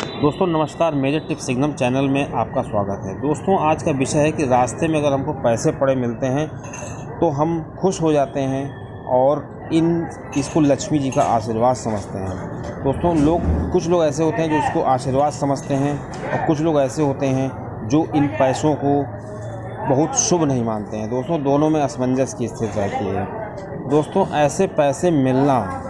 दोस्तों नमस्कार, major tip signum channel में आपका स्वागत है। दोस्तों आज का विषय है कि रास्ते में अगर हमको पैसे पड़े मिलते हैं तो हम खुश हो जाते हैं और इसको लक्ष्मी जी का आशीर्वाद समझते हैं। दोस्तों कुछ लोग ऐसे होते हैं जो इसको आशीर्वाद समझते हैं और कुछ लोग ऐसे होते हैं जो इन पैसों को बहुत शुभ नहीं मानते हैं। दोस्तों दोनों में असमंजस की स्थिति रहती है। दोस्तों ऐसे पैसे मिलना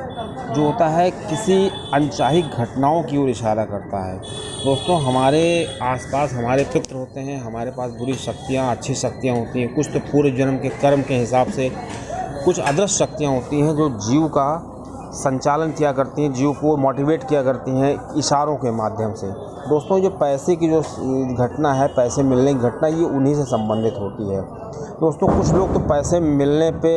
जो होता है किसी अनचाही घटनाओं की ओर इशारा करता है। दोस्तों हमारे आसपास हमारे पितृ होते हैं, हमारे पास बुरी शक्तियाँ अच्छी शक्तियाँ होती हैं, कुछ तो पूर्व जन्म के कर्म के हिसाब से, कुछ अदृश्य शक्तियाँ होती हैं जो जीव का संचालन किया करती हैं, जीव को मोटिवेट किया करती हैं इशारों के माध्यम से। दोस्तों जो पैसे की जो घटना है, पैसे मिलने की घटना, ये उन्हीं से संबंधित होती है। दोस्तों कुछ लोग तो पैसे मिलने पे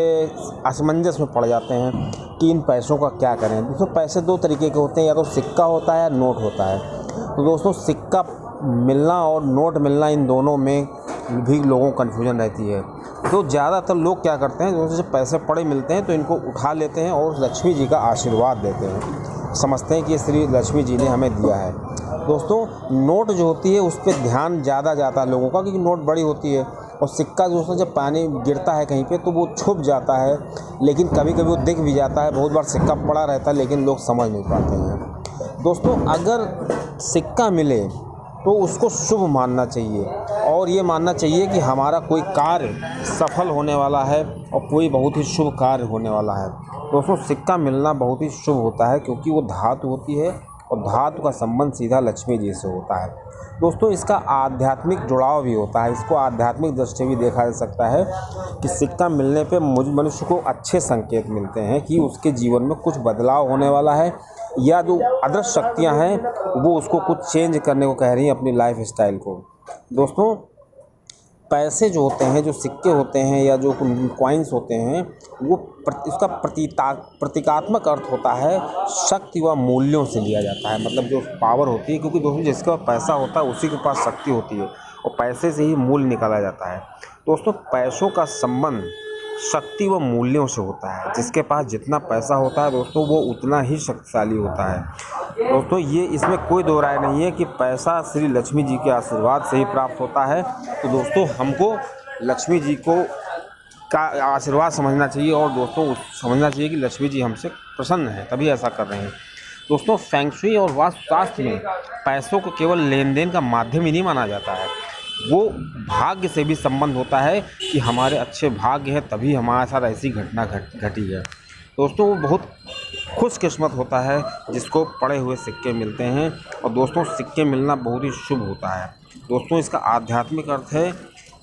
असमंजस में पड़ जाते हैं कि इन पैसों का क्या करें। दोस्तों पैसे दो तरीके के होते हैं, या तो सिक्का होता है या नोट होता है। तो दोस्तों सिक्का मिलना और नोट मिलना, इन दोनों में भी लोगों को कन्फ्यूजन रहती है। तो ज़्यादातर लोग क्या करते हैं, दोस्तों जब पैसे पड़े मिलते हैं तो इनको उठा लेते हैं और लक्ष्मी जी का आशीर्वाद देते हैं, समझते हैं कि ये श्री लक्ष्मी जी ने हमें दिया है। दोस्तों नोट जो होती है उस पर ध्यान ज़्यादा जाता है लोगों का, क्योंकि नोट बड़ी होती है, और सिक्का दोस्तों जब पानी गिरता है कहीं पे तो वो छुप जाता है, लेकिन कभी कभी वो दिख भी जाता है। बहुत बार सिक्का पड़ा रहता है लेकिन लोग समझ नहीं पाते हैं। दोस्तों अगर सिक्का मिले तो उसको शुभ मानना चाहिए और ये मानना चाहिए कि हमारा कोई कार्य सफल होने वाला है और कोई बहुत ही शुभ कार्य होने वाला है। दोस्तों सिक्का मिलना बहुत ही शुभ होता है, क्योंकि वो धातु होती है और धातु का संबंध सीधा लक्ष्मी जी से होता है। दोस्तों इसका आध्यात्मिक जुड़ाव भी होता है, इसको आध्यात्मिक दृष्टि भी देखा जा सकता है कि सिक्का मिलने पे मनुष्य को अच्छे संकेत मिलते हैं कि उसके जीवन में कुछ बदलाव होने वाला है, या जो अदृश्य शक्तियाँ हैं वो उसको कुछ चेंज करने को कह रही हैं अपनी लाइफ स्टाइल को। दोस्तों पैसे जो होते हैं, जो सिक्के होते हैं या जो कॉइन्स होते हैं, वो इसका प्रतीकात्मक अर्थ होता है शक्ति व मूल्यों से लिया जाता है। मतलब जो पावर होती है, क्योंकि दोस्तों जिसके पास पैसा होता है उसी के पास शक्ति होती है और पैसे से ही मूल्य निकाला जाता है। दोस्तों पैसों का संबंध शक्ति व मूल्यों से होता है। जिसके पास जितना पैसा होता है दोस्तों वो उतना ही शक्तिशाली होता है। दोस्तों ये इसमें कोई दो राय नहीं है कि पैसा श्री लक्ष्मी जी के आशीर्वाद से ही प्राप्त होता है। तो दोस्तों हमको लक्ष्मी जी को का आशीर्वाद समझना चाहिए और दोस्तों समझना चाहिए कि लक्ष्मी जी हमसे प्रसन्न है, तभी ऐसा कर रहे हैं। दोस्तों फेंग शुई और वास्तुशास्त्र में पैसों को केवल लेन देन का माध्यम ही नहीं माना जाता है, वो भाग्य से भी संबंध होता है कि हमारे अच्छे भाग्य हैं तभी हमारे साथ ऐसी घटना घटी है। दोस्तों वो बहुत खुशकिस्मत होता है जिसको पड़े हुए सिक्के मिलते हैं, और दोस्तों सिक्के मिलना बहुत ही शुभ होता है। दोस्तों इसका आध्यात्मिक अर्थ है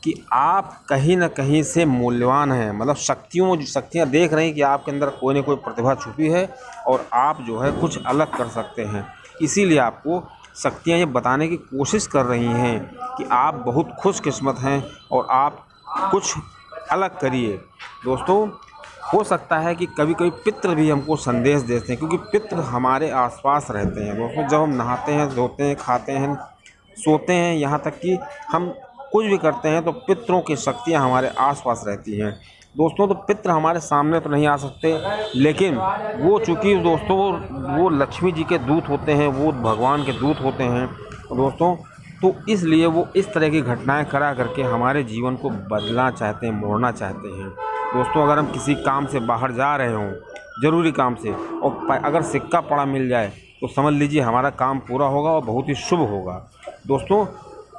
कि आप कहीं ना कहीं से मूल्यवान हैं, मतलब शक्तियाँ देख रही हैं कि आपके अंदर कोई ना कोई प्रतिभा छुपी है और आप जो है कुछ अलग कर सकते हैं। इसीलिए आपको शक्तियाँ ये बताने की कोशिश कर रही हैं कि आप बहुत खुशकिस्मत हैं और आप कुछ अलग करिए। दोस्तों हो सकता है कि कभी कभी पितृ भी हमको संदेश देते हैं, क्योंकि पितृ हमारे आसपास रहते हैं। दोस्तों जब हम नहाते हैं, धोते हैं, खाते हैं, सोते हैं, यहाँ तक कि हम कुछ भी करते हैं तो पितरों की शक्तियाँ हमारे आसपास रहती हैं। दोस्तों तो पितृ हमारे सामने तो नहीं आ सकते, लेकिन वो चूँकि दोस्तों वो लक्ष्मी जी के दूत होते हैं, वो भगवान के दूत होते हैं दोस्तों, तो इसलिए वो इस तरह की घटनाएं करा करके हमारे जीवन को बदलना चाहते हैं, मोड़ना चाहते हैं। दोस्तों अगर हम किसी काम से बाहर जा रहे हों, ज़रूरी काम से, और अगर सिक्का पड़ा मिल जाए तो समझ लीजिए हमारा काम पूरा होगा और बहुत ही शुभ होगा। दोस्तों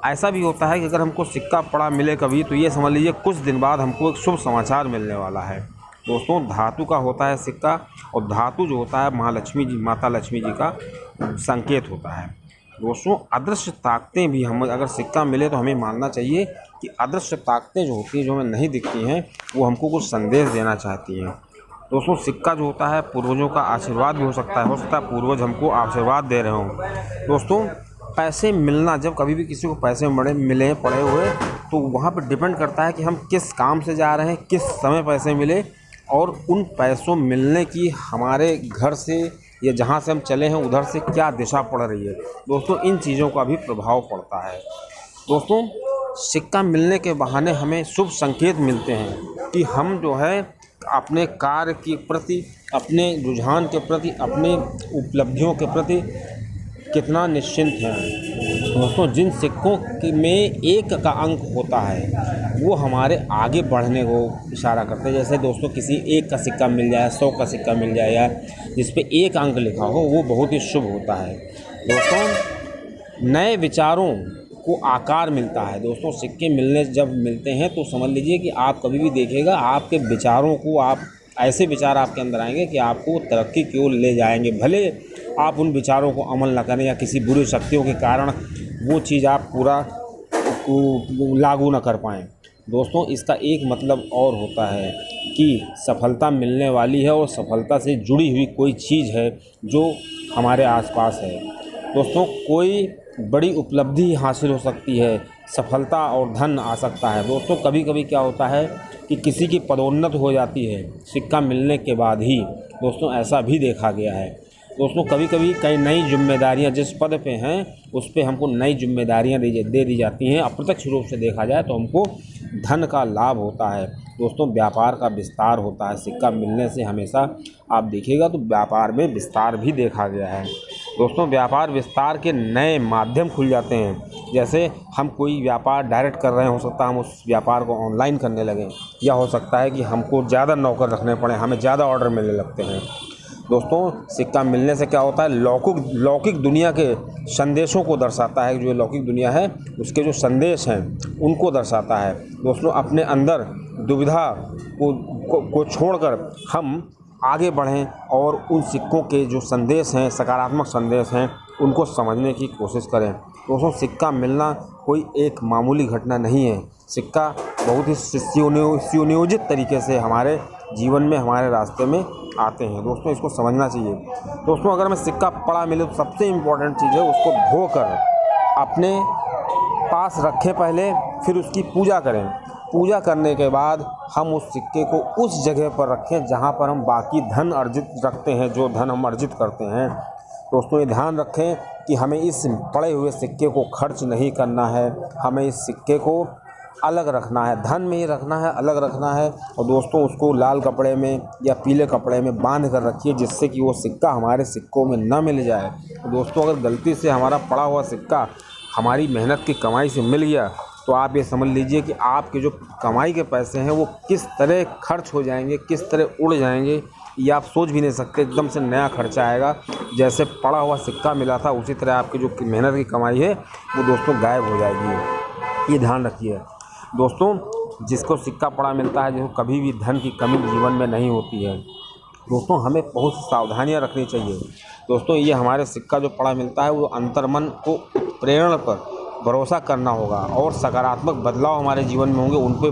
ऐसा भी होता है कि अगर हमको सिक्का पड़ा मिले कभी, तो ये समझ लीजिए कुछ दिन बाद हमको एक शुभ समाचार मिलने वाला है। दोस्तों धातु का होता है सिक्का, और धातु जो होता है माता लक्ष्मी जी का संकेत होता है। दोस्तों अदृश्य ताकतें भी, हम अगर सिक्का मिले तो हमें मानना चाहिए कि अदृश्य ताकतें जो होती हैं, जो हमें नहीं दिखती हैं, वो हमको कुछ संदेश देना चाहती हैं। दोस्तों सिक्का जो होता है पूर्वजों का आशीर्वाद भी हो सकता है पूर्वज हमको आशीर्वाद दे रहे हों। दोस्तों पैसे मिलना, जब कभी भी किसी को पैसे मिले पड़े हुए, तो वहाँ पर डिपेंड करता है कि हम किस काम से जा रहे हैं, किस समय पैसे मिले, और उन पैसों मिलने की हमारे घर से या जहाँ से हम चले हैं उधर से क्या दिशा पड़ रही है। दोस्तों इन चीज़ों का भी प्रभाव पड़ता है। दोस्तों सिक्का मिलने के बहाने हमें शुभ संकेत मिलते हैं कि हम जो है अपने कार्य के प्रति, अपने रुझान के प्रति, अपने उपलब्धियों के प्रति कितना निश्चिंत हैं। दोस्तों जिन सिक्कों में एक का अंक होता है वो हमारे आगे बढ़ने को इशारा करते हैं। जैसे दोस्तों किसी एक का सिक्का मिल जाए, 100 का सिक्का मिल जाए या जिस पे एक अंक लिखा हो, वो बहुत ही शुभ होता है। दोस्तों नए विचारों को आकार मिलता है। दोस्तों सिक्के जब मिलते हैं तो समझ लीजिए कि आप कभी भी देखिएगा आपके विचारों को, आप ऐसे विचार आपके अंदर आएंगे कि आपको तरक्की की ओर ले जाएंगे। भले आप उन विचारों को अमल ना करें या किसी बुरी शक्तियों के कारण वो चीज़ आप पूरा लागू ना कर पाएँ। दोस्तों इसका एक मतलब और होता है कि सफलता मिलने वाली है और सफलता से जुड़ी हुई कोई चीज़ है जो हमारे आसपास है। दोस्तों कोई बड़ी उपलब्धि हासिल हो सकती है, सफलता और धन आ सकता है। दोस्तों कभी कभी क्या होता है कि किसी की पदोन्नति हो जाती है सिक्का मिलने के बाद ही। दोस्तों ऐसा भी देखा गया है। दोस्तों कभी कभी कई नई जिम्मेदारियां, जिस पद पे हैं उस पे हमको नई जिम्मेदारियां दे दी जाती हैं। अप्रत्यक्ष रूप से देखा जाए तो हमको धन का लाभ होता है। दोस्तों व्यापार का विस्तार होता है। सिक्का मिलने से हमेशा आप देखिएगा तो व्यापार में विस्तार भी देखा गया है। दोस्तों व्यापार विस्तार के नए माध्यम खुल जाते हैं। जैसे हम कोई व्यापार डायरेक्ट कर रहे हैं, हो सकता है हम उस व्यापार को ऑनलाइन करने लगें, या हो सकता है कि हमको ज़्यादा नौकर रखने पड़े, हमें ज़्यादा ऑर्डर मिलने लगते हैं। दोस्तों सिक्का मिलने से क्या होता है, लौकिक दुनिया के संदेशों को दर्शाता है। जो लौकिक दुनिया है उसके जो संदेश हैं उनको दर्शाता है। दोस्तों अपने अंदर दुविधा को छोड़कर हम आगे बढ़ें और उन सिक्कों के जो संदेश हैं, सकारात्मक संदेश हैं, उनको समझने की कोशिश करें। दोस्तों सिक्का मिलना कोई एक मामूली घटना नहीं है। सिक्का बहुत ही सुनियोजित तरीके से हमारे जीवन में, हमारे रास्ते में आते हैं। दोस्तों इसको समझना चाहिए। दोस्तों अगर हमें सिक्का पड़ा मिले तो सबसे इम्पोर्टेंट चीज़ है उसको धोकर अपने पास रखें पहले, फिर उसकी पूजा करें। पूजा करने के बाद हम उस सिक्के को उस जगह पर रखें जहां पर हम बाकी धन अर्जित रखते हैं, जो धन हम अर्जित करते हैं। दोस्तों ये ध्यान रखें कि हमें इस पड़े हुए सिक्के को खर्च नहीं करना है, हमें इस सिक्के को अलग रखना है, धन में ही रखना है, अलग रखना है। और दोस्तों उसको लाल कपड़े में या पीले कपड़े में बांध कर रखिए जिससे कि वो सिक्का हमारे सिक्कों में न मिल जाए। तो दोस्तों अगर गलती से हमारा पड़ा हुआ सिक्का हमारी मेहनत की कमाई से मिल गया तो आप ये समझ लीजिए कि आपके जो कमाई के पैसे हैं वो किस तरह खर्च हो जाएंगे, किस तरह उड़ जाएंगे, ये आप सोच भी नहीं सकते। एकदम से नया खर्चा आएगा। जैसे पड़ा हुआ सिक्का मिला था उसी तरह आपकी जो मेहनत की कमाई है वो दोस्तों गायब हो जाएगी। ये ध्यान रखिए। दोस्तों जिसको सिक्का पड़ा मिलता है, जिसको कभी भी धन की कमी जीवन में नहीं होती है। दोस्तों हमें बहुत सावधानियां रखनी चाहिए। दोस्तों ये हमारे सिक्का जो पड़ा मिलता है वो अंतर्मन को प्रेरणा पर भरोसा करना होगा और सकारात्मक बदलाव हमारे जीवन में होंगे उन पे